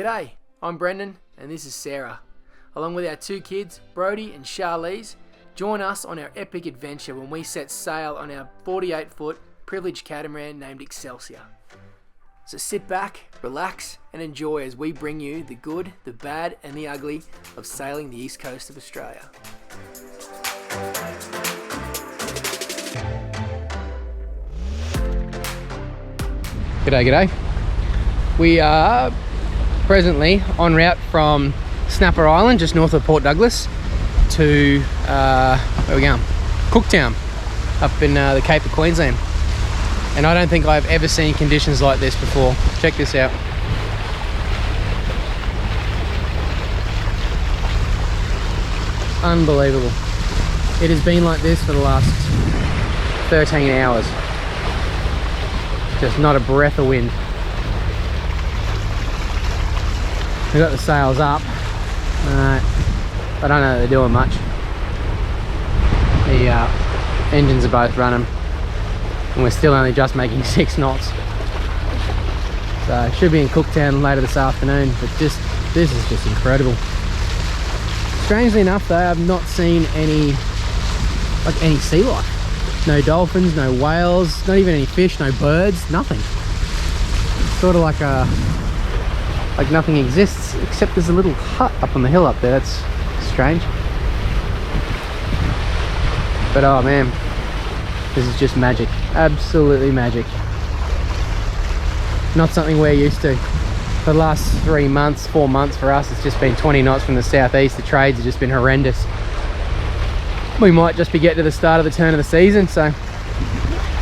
G'day, I'm Brendan and this is Sarah. Along with our two kids, Brody and Charlize, join us on our epic adventure when we set sail on our 48-foot privileged catamaran named Excelsior. So sit back, relax and enjoy as we bring you the good, the bad and the ugly of sailing the east coast of Australia. G'day. We are presently en route from Snapper Island, just north of Port Douglas, to, where are we going? Cooktown, up in the Cape of Queensland. And I don't think I've ever seen conditions like this before. Check this out. Unbelievable. It has been like this for the last 13 hours. Just not a breath of wind. We've got the sails up. I don't know that they're doing much. The engines are both running. And we're still only just making 6 knots. So should be in Cooktown later this afternoon, but this is just incredible. Strangely enough though, I've not seen any sea life. No dolphins, no whales, not even any fish, no birds, nothing. It's sort of like nothing exists, except there's a little hut up on the hill up there. That's strange. But oh man, this is just magic. Absolutely magic. Not something we're used to. For the last 3 months, 4 months for us, it's just been 20 knots from the southeast. The trades have just been horrendous. We might just be getting to the start of the turn of the season, so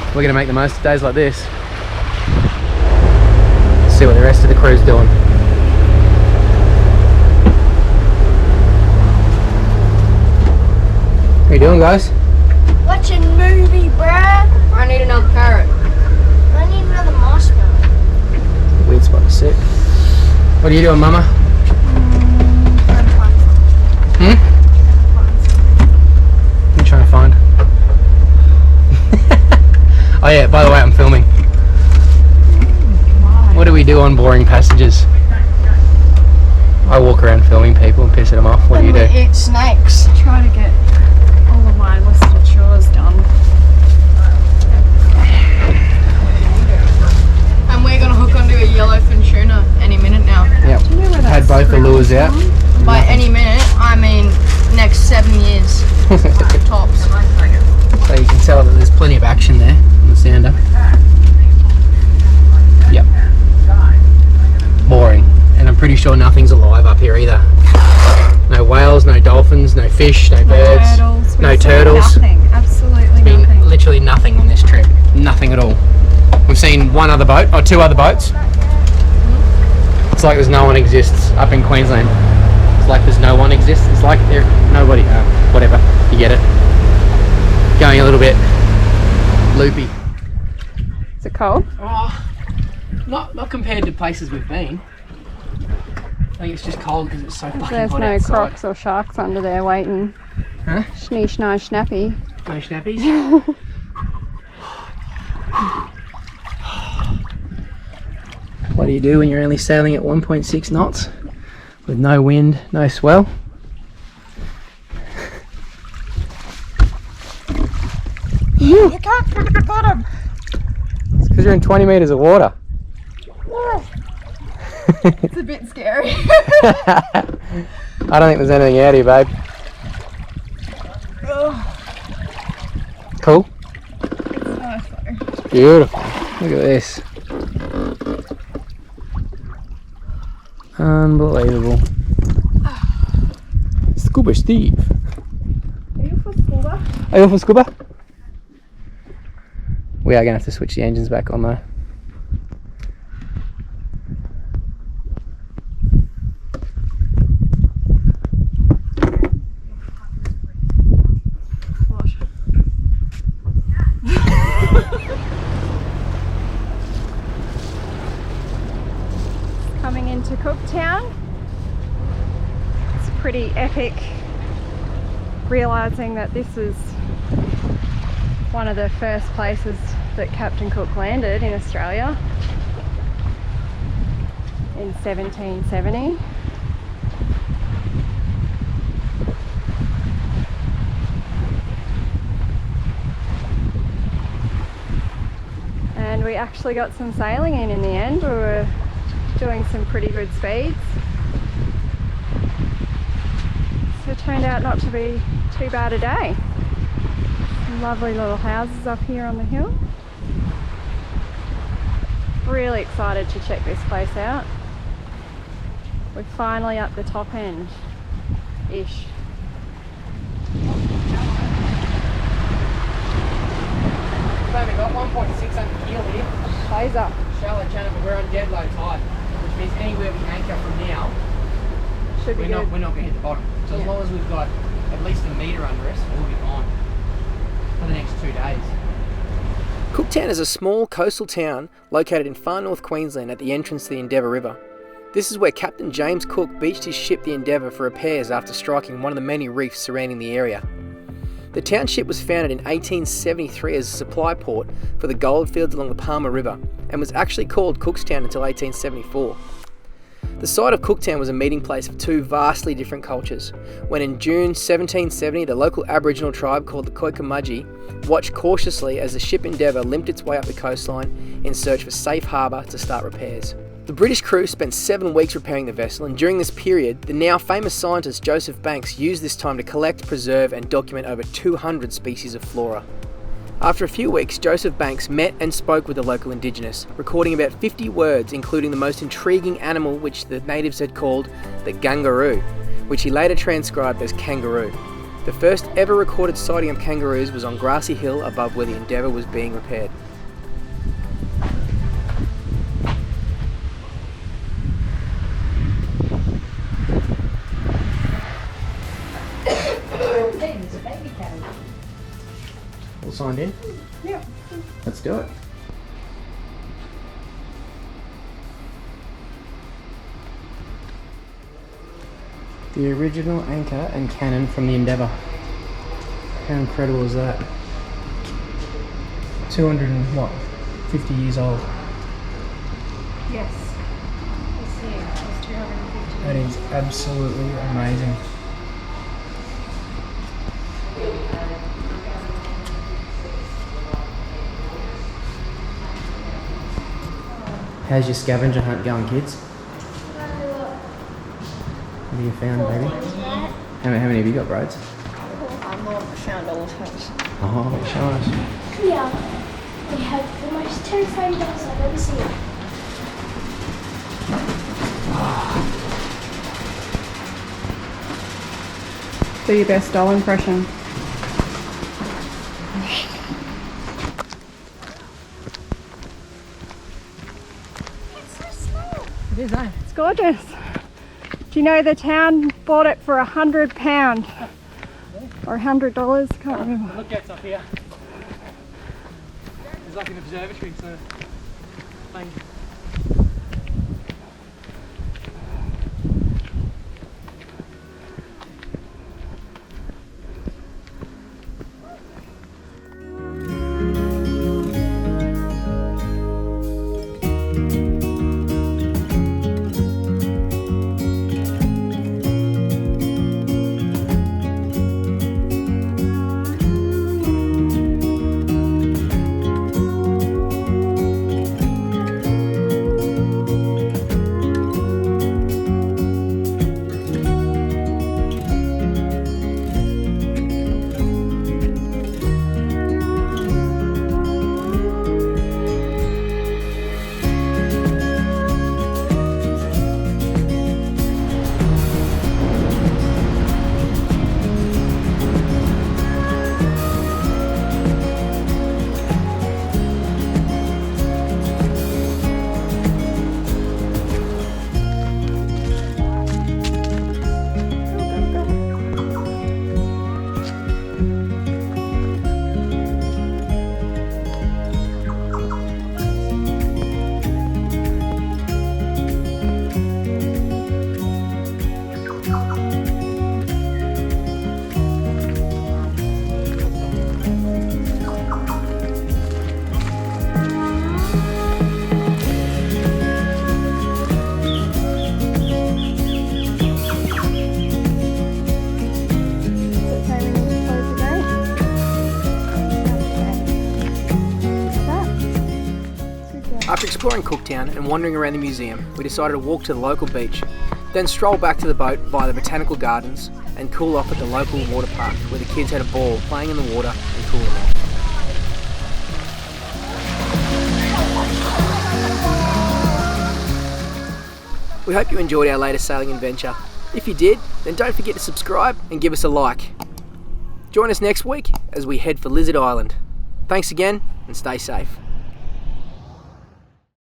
we're going to make the most of days like this. See what the rest of the crew's doing. What are you doing, guys? Watching movie, bruh. I need another carrot. I need another marshmallow. Weird spot to sit. What are you doing, Mama? What are you trying to find? Oh yeah, by the way, I'm filming. What do we do on boring passages? I walk around filming people and pissing them off. What do you do? We eat snakes. Try to get all of my listed chores done. And we're gonna hook onto a yellowfin tuna any minute now. Yep. Had both the lures out. By any minute, I mean next 7 years. Tops. So you can tell that there's plenty of action there on the sounder. Yep. Boring. And I'm pretty sure nothing's alive up here either. No whales, no dolphins, no fish, no birds, no turtles. Nothing, absolutely Been nothing. literally nothing on this trip. Nothing at all. We've seen one other boat, or 2 other boats. It's like there's no one exists up in Queensland. It's like there's no one exists. It's like there nobody. Whatever. You get it. Going a little bit loopy. Is it cold? Oh, not compared to places we've been. I think it's just cold because it's so fucking There's hot no outside. crocs or sharks under there waiting. Huh? Schnee, snappy. No snappies? What do you do when you're only sailing at 1.6 knots? With no wind, no swell? You can't fit at the bottom. It's because you're in 20 metres of water. It's a bit scary. I don't think there's anything out here, babe. Cool? It's nice though. It's beautiful. Look at this. Unbelievable. Scuba Steve. Are you for scuba? Are you for scuba? We are going to have to switch the engines back on though. Coming into Cooktown. It's pretty epic realising that this is one of the first places that Captain Cook landed in Australia. in 1770. And we actually got some sailing in the end. We were doing some pretty good speeds. So it turned out not to be too bad a day. Some lovely little houses up here on the hill. Really excited to check this place out. We're finally at the top end-ish. We've only got 1.6 under keel here. Laser. Shallow channel, but we're on dead low tide, which means anywhere we anchor from now, Should be we're good. not going to hit the bottom. So as long as we've got at least a metre under us, we'll be on for the next 2 days. Cooktown is a small coastal town located in far north Queensland at the entrance to the Endeavour River. This is where Captain James Cook beached his ship the Endeavour for repairs after striking one of the many reefs surrounding the area. The township was founded in 1873 as a supply port for the goldfields along the Palmer River and was actually called Cookstown until 1874. The site of Cooktown was a meeting place for two vastly different cultures, when in June 1770 the local Aboriginal tribe called the Koikamudji watched cautiously as the ship Endeavour limped its way up the coastline in search for safe harbour to start repairs. The British crew spent 7 weeks repairing the vessel, and during this period, the now famous scientist Joseph Banks used this time to collect, preserve and document over 200 species of flora. After a few weeks, Joseph Banks met and spoke with the local indigenous, recording about 50 words, including the most intriguing animal which the natives had called the kangaroo, which he later transcribed as kangaroo. The first ever recorded sighting of kangaroos was on Grassy Hill above where the Endeavour was being repaired. All signed in? Yep. Let's do it. The original anchor and cannon from the Endeavour. How incredible is that? 250 years old. Yes. This here was 250. That is absolutely amazing. How's your scavenger hunt going, kids? What have you found, baby? How many have you got, Broads? I found all those. Oh, show us. Yeah, we have the most terrifying dogs I've ever seen. Do your best doll impression. It is, eh? It's gorgeous. Do you know the town bought it for £100 or $100? Can't remember. Look out's up here. There's like an observatory, so thank you. exploring Cooktown and wandering around the museum, we decided to walk to the local beach, then stroll back to the boat via the Botanical Gardens and cool off at the local water park where the kids had a ball playing in the water and cooling off. We hope you enjoyed our latest sailing adventure. If you did, then don't forget to subscribe and give us a like. Join us next week as we head for Lizard Island. Thanks again and stay safe.